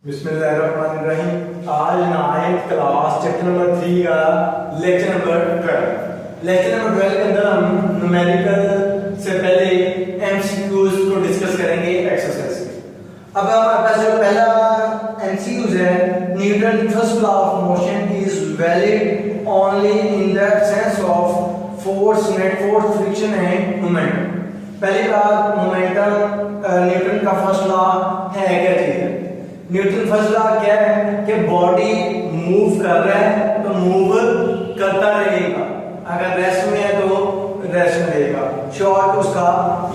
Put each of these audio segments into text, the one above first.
बिस्मिल्लाहिर्रहमानिर्रहीम। आज ninth class chapter number 3 का लेक्चर नंबर 12 के अंदर हम न्यूमेरिकल से पहले एमसीक्यूज को डिस्कस करेंगे एक्सरसाइज के। अब हमारे पास जो पहला एमसीक्यूज है, Newton first law of motion is valid only in the sense of force, net force, friction and momentum. पहली बात, मोमेंटम न्यूटन का फर्स्ट लॉ है क्या चीज है? न्यूटन फर्स्ट लॉ क्या है कि बॉडी मूव कर रहा है तो मूव करता रहेगा, अगर रेस्ट में है तो रेस्ट में रहेगा। शॉर्ट उसका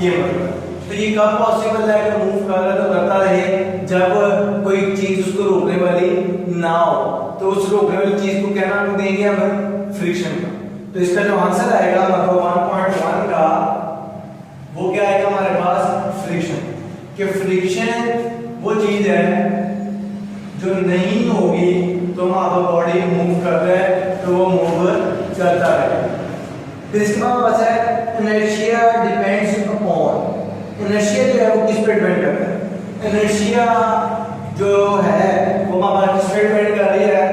ये मतलब। तो ये कब पॉसिबल है कि मूव कर रहा है तो करता रहे? जब कोई चीज उसको रोकने वाली ना हो, तो उस रोकने वाली चीज को क्या नाम देंगे हम? फ्रिक्शन का। तो इसका जो आंसर आएगा मतलब 1.1 का, वो क्या आएगा हमारे पास? फ्रिक्शन। कि फ्रिक्शन वो चीज है जो नहीं होगी तो हमारा बॉडी मूव कर रहा है तो वो मूव करता है। फिर इसके बाद बचा है इनर्शिया डिपेंड्स अपॉन। इनर्शिया जो है वो किस पे डिपेंड करता है? इनर्शिया जो है वो हमारा किस पे डिपेंड कर रही है?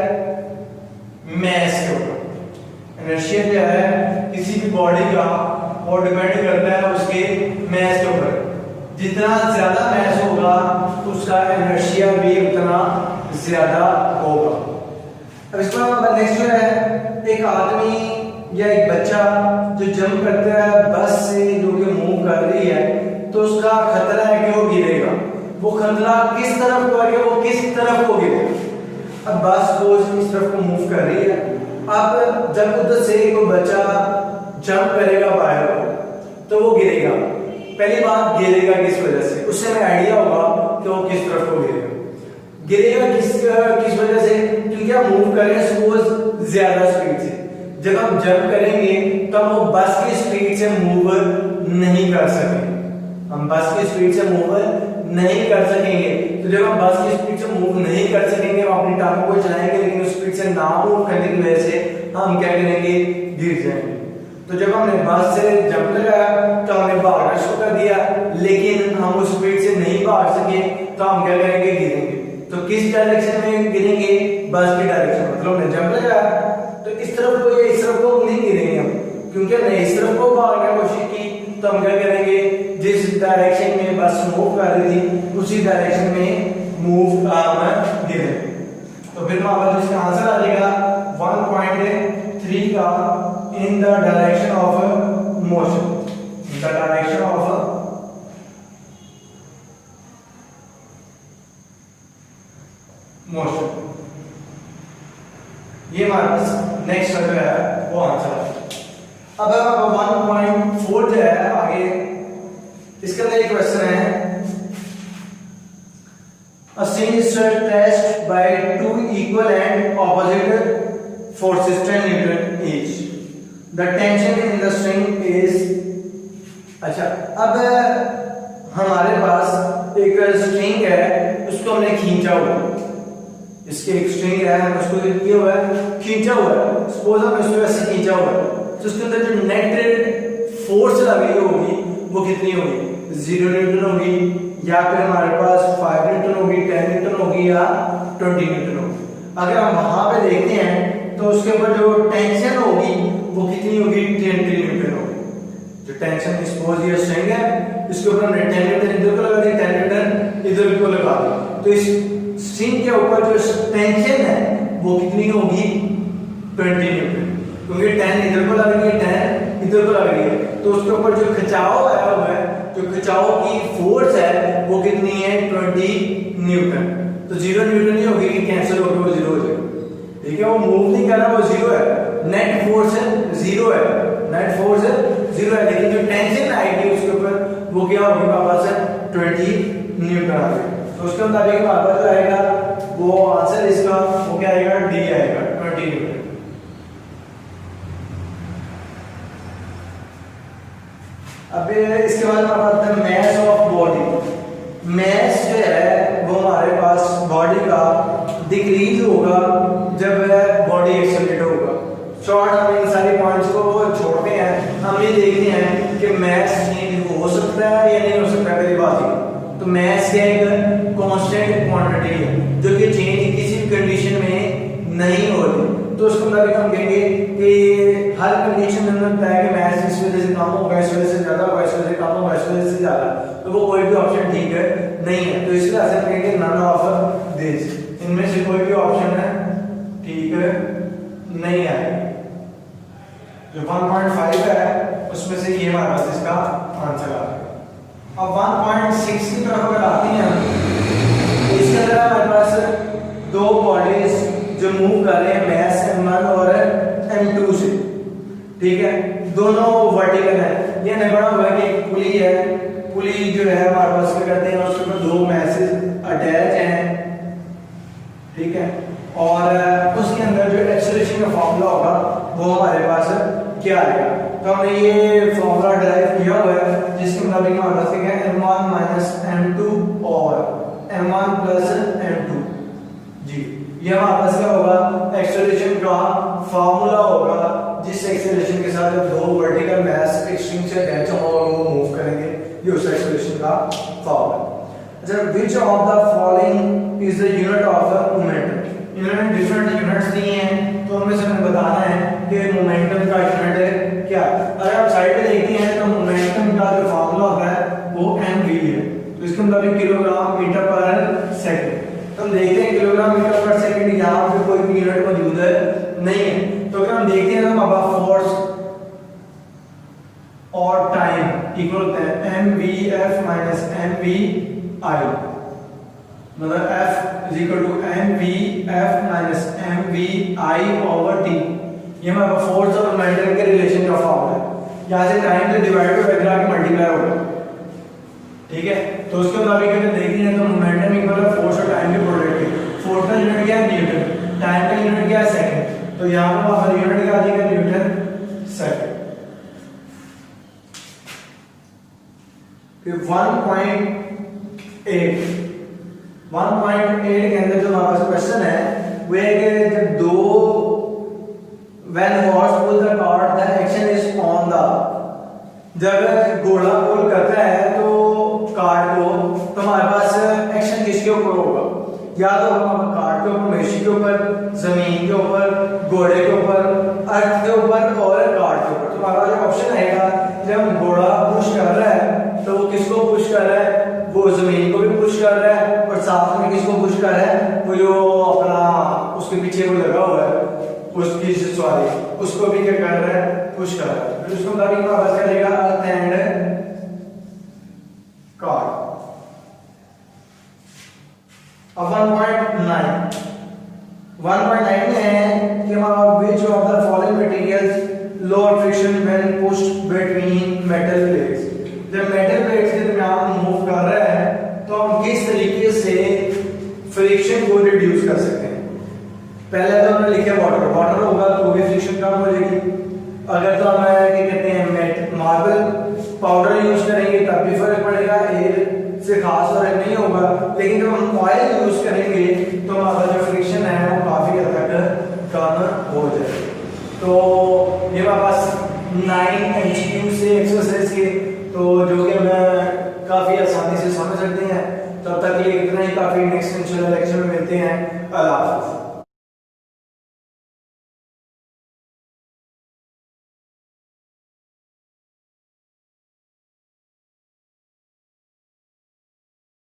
मास के ऊपर। इनर्शिया जो है किसी भी बॉडी का वो डिपेंड करता है उसके मास के ऊपर। जितना ज्यादा मास होगा उसका इनर्शिया भी उतना ज्यादा होगा। अब इसके बाद नेक्स्ट जो है, एक आदमी या एक बच्चा जो जंप करता है बस से जो कि मूव कर रही है, तो उसका खतरा है कि वो गिरेगा। वो खतरा किस तरफ को है? वो किस तरफ को गिरेगा? अब बस को इस तरफ को मूव कर रही है। अब जब उधर से कोई बच्चा जंप करेगा बाहर तो वो गिरेगा। पहली बात, गिरेगा किस वजह से? उससे हमें आइडिया होगा कि वो किस तरफ को गिरेगा। गिरेगा किस वजह से? क्योंकि हम मूव कर रहे हैं सपोज ज्यादा स्पीड से। जब हम जंप करेंगे तो हम वो बस की स्पीड से मूव नहीं कर सकेंगे। हम बस की स्पीड से मूव नहीं कर सकेंगे। तो जब हम बस की स्पीड से मूव नहीं कर सकेंगे, हम अपनी टांगों को चलाएंगे लेकिन उस स्पीड से ना मूव करने की वजह से हम क्या करेंगे? गिर जाएंगे। तो जब हमने बस से जंप लगाया तो हमने भागना शुरू कर दिया, लेकिन हम उस स्पीड से नहीं भाग सके तो हम क्या करेंगे? गिरेंगे। तो किस डायरेक्शन में गिरेंगे? बस की डायरेक्शन। मतलब हमने जंप लगाया तो इस तरफ को या इस तरफ को नहीं गिरेंगे हम, क्योंकि हमने इस तरफ को भागने की कोशिश की तो हम क्या करेंगे? जिस डायरेक्शन में बस मूव कर रही थी उसी डायरेक्शन में मूव हम गिरेंगे। तो फिर हमारा जो इसका आंसर आ जाएगा 1.3 का, in the direction of motion, in the direction of motion। ये हमारे पास नेक्स्ट जो है वो आंसर है। अब 1.4 जो है आगे, इसके अंदर एक क्वेश्चन है, a string is stretched by two equal and opposite forces 10 Newton each. The tension in the string is। अच्छा, अब हमारे पास एक स्ट्रिंग है, उसको हमने खींचा हुआ। इसके एक स्ट्रिंग है, हम उसको किया हुआ है, खींचा हुआ है। सपोज हम इसको ऐसे खींचा हुआ है तो उसके अंदर जो नेट फोर्स लगी होगी वो कितनी होगी? 0 न्यूटन होगी, या फिर हमारे पास 5 न्यूटन होगी, 10 न्यूटन होगी, या 20 न्यूटन होगी। अगर हम वहां पे देखते हैं तो उसके ऊपर जो टेंशन होगी वो कितनी होगी? 10 न्यूटन होगी। जो टेंशन सपोज ये स्ट्रिंग है, इसके ऊपर हमने 10 न्यूटन इधर को लगा दिया, 10 न्यूटन इधर को लगा दिया, तो इस स्ट्रिंग के ऊपर जो टेंशन है वो कितनी होगी? 20 न्यूटन। क्योंकि 10 इधर को लग रही है, 10 इधर को लग रही है, तो उसके ऊपर जो खिंचाव आया हुआ है, जो खिंचाव की फोर्स है वो कितनी है? 20 न्यूटन। तो 0 न्यूटन नहीं होगी कि कैंसिल होकर वो 0 हो जाएगा। ठीक है, वो मूव नहीं कर रहा, वो 0 है। नेट फोर्स 0 है, नेट फोर्स 0 है, लेकिन जो टेंशन आएगी उसके ऊपर वो क्या होगी? वापस 20 न्यूटन आ जाएगा। तो उसके मुताबिक वापस जो आएगा वो आंसर इसका वो क्या आएगा? डी आएगा, 20 न्यूटन। अब इसके बाद हमारे पास मास ऑफ बॉडी। मास जो है वो हमारे पास बॉडी का डिक्रीज होगा जब बॉडी एक्सेलरेट होगा। शॉर्ट हम इन सारे पॉइंट्स को छोड़ते हैं, हम ये देखते हैं कि मास चेंज हो सकता है या नहीं हो सकता। पहली बात तो मैस क्या एक कांस्टेंट क्वांटिटी है जो कि चेंज किसी भी कंडीशन में नहीं हो रही, तो उसको मतलब हम कहेंगे कि हर कंडीशन में हमें पता है कि मैस इस वजह से कम होगा, इस वजह से ज्यादा होगा, इस वजह से कम होगा, इस वजह से ज्यादा, तो वो कोई भी ऑप्शन ठीक है नहीं है। तो इसलिए ऐसा कहेंगे नन ऑफ दिस, इनमें से कोई भी ऑप्शन है ठीक है नहीं है। जो 1.5 है उसमें से ये हमारे पास इसका आंसर आ गया। अब 1.6 की तरफ अगर आते हैं तो इसके अंदर हमारे पास दो बॉडीज जो मूव कर रहे हैं मैस m1 और m2 से, ठीक है, दोनों वर्टिकल है। ये नहीं बड़ा हुआ कि एक पुली है, पुली जो है हमारे पास क्या करते हैं उसके ऊपर दो मैसेज अटैच हैं, ठीक है, और उसके अंदर जो एक्सेलरेशन का फॉर्मूला होगा वो हमारे पास क्या आएगा। तो हमने ये फॉर्मूला डिराइव किया हुआ है जिसके मुताबिक हमारे पास क्या है m1 माइनस m2 और m1 प्लस m2 जी। ये हमारे पास क्या होगा एक्सेलरेशन का फॉर्मूला होगा, जिस एक्सेलरेशन के साथ दो वर्टिकल मैस एक स्ट्रिंग से अटैच होंगे और वो मूव करेंगे, ये उस एक्सेलरेशन का फॉर्मूला। अच्छा, which of the following is the unit of momentum. इन्होंने डिफरेंट यूनिट्स दिए हैं तो हमें हमें बताना है कि मोमेंटम का यूनिट है क्या। अगर आप साइड पे देखते हैं तो मोमेंटम का जो फॉर्मूला होता है वो mv है, तो इसके मुताबिक किलोग्राम मीटर पर सेकंड। तो हम देखते हैं किलोग्राम मीटर पर सेकंड यहाँ पे कोई भी यूनिट मौजूद है नहीं है, तो अगर हम देखते हैं तो अब फोर्स और टाइम इक्वल होते हैं mvf माइनस mvi, मतलब f is equal to mvf minus mvi over t। ये हमारा फोर्स और मोमेंटम के रिलेशन का फॉर्मूला है। यहाँ से टाइम से डिवाइड हो जाएगा कि मल्टीप्लाई होगा, ठीक है। तो उसके मुताबिक अगर देखते हैं तो मोमेंटम इक्वल है फोर्स और टाइम के प्रोडक्ट के। फोर्स का यूनिट क्या है न्यूटन, टाइम का यूनिट क्या है सेकंड, तो यहाँ पर हमारा यूनिट क्या आ जाएगा न्यूटन सेकंड। फिर 1.8 के अंदर जो हमारे पास क्वेश्चन है वो है कि जब दो when horse pull the cart the action is on the, जब घोड़ा पुल करता है तो कार्ट को, तो हमारे पास एक्शन किसके ऊपर होगा, या तो हमारा कार्ट के ऊपर, मवेशी के ऊपर, जमीन के ऊपर, घोड़े के ऊपर, अर्थ के ऊपर और कार्ट के ऊपर। तो हमारा जो ऑप्शन आएगा जब घोड़ा पुश कर रहा है तो वो किसको पुश कर रहा है, वो जमीन को भी पुश कर रहा है और साथ में किसको पुश कर रहा है, वो जो अपना उसके पीछे वो लगा हुआ है उसकी सवारी, उसको भी क्या कर रहा है पुश कर रहा है। फिर उसको मुताबिक वापस करेगा अर्थ एंड कार्ट। अब 1.9 में है कि हमारा which of the following materials lower friction when pushed between metal plates। जब मेटल प्लेट्स के दरमियान मूव कर रहा है तो हम किस तरीके से फ्रिक्शन को रिड्यूस कर सकते हैं। पहले तो हमने लिखा वाटर, वाटर होगा तो भी फ्रिक्शन कम हो जाएगी। अगर तो हम क्या कहते हैं मार्बल पाउडर यूज करेंगे तब भी फर्क पड़ेगा, एयर से खास फर्क नहीं होगा। लेकिन जब हम ऑयल यूज करेंगे तो हमारा जो फ्रिक्शन है वो काफी हद तक कम हो जाएगा। तो ये हमारे पास 9 MCQ से एक्सरसाइज के, तो जो